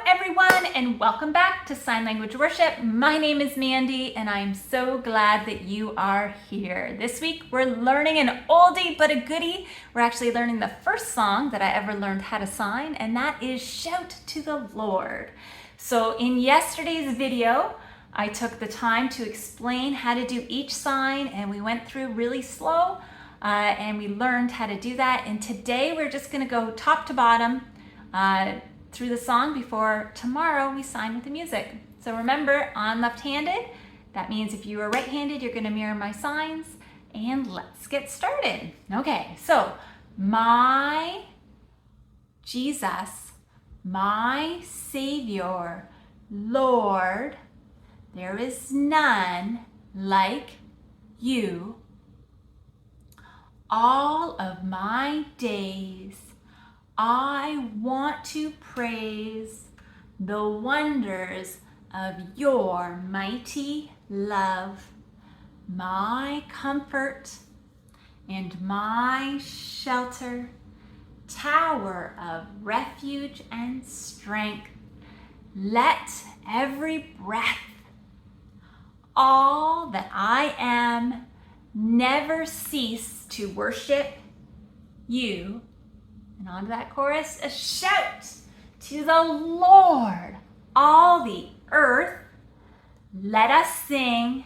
everyone, and welcome back to Sign Language Worship. My name is Mandy, and I'm so glad that you are here. This week, we're learning an oldie but a goodie. We're actually learning the first song that I ever learned how to sign, and that is Shout to the Lord. So in yesterday's video, I took the time to explain how to do each sign, and we went through really slow, and we learned how to do that. And today, we're just gonna go top to bottom, through the song before tomorrow we sign with the music. So remember, I'm left-handed. That means if you are right-handed, you're gonna mirror my signs, and let's get started. Okay, so my Jesus, my Savior, Lord, there is none like you. All of my days I want to praise the wonders of your mighty love, my comfort and my shelter, tower of refuge and strength. Let every breath, all that I am, never cease to worship you. And on to that chorus, a shout to the Lord, all the earth. Let us sing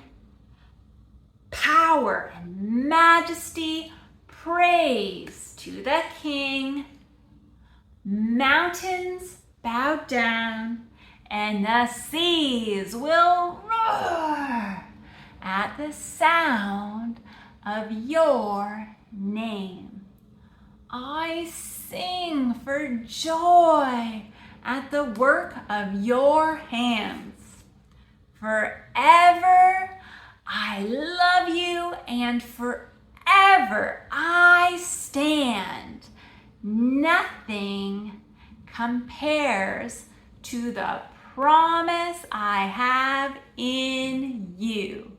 power and majesty, praise to the King. Mountains bow down and the seas will roar at the sound of your name. I sing for joy at the work of your hands. Forever I love you, and forever I stand. Nothing compares to the promise I have in you.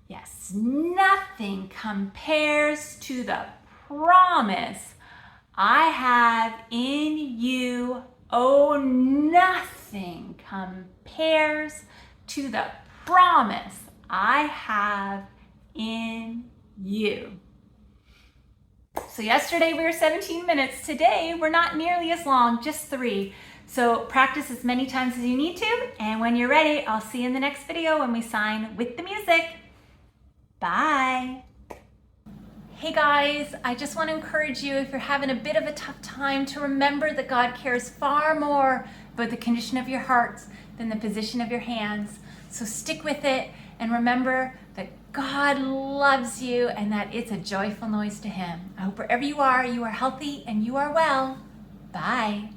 Yes, nothing compares to the promise I have in you. Oh, nothing compares to the promise I have in you. So yesterday we were 17 minutes. Today we're not nearly as long, just 3. So practice as many times as you need to. And when you're ready, I'll see you in the next video when we sign with the music. Bye. Hey guys, I just want to encourage you, if you're having a bit of a tough time, to remember that God cares far more about the condition of your hearts than the position of your hands. So stick with it and remember that God loves you and that it's a joyful noise to Him. I hope wherever you are healthy and you are well. Bye.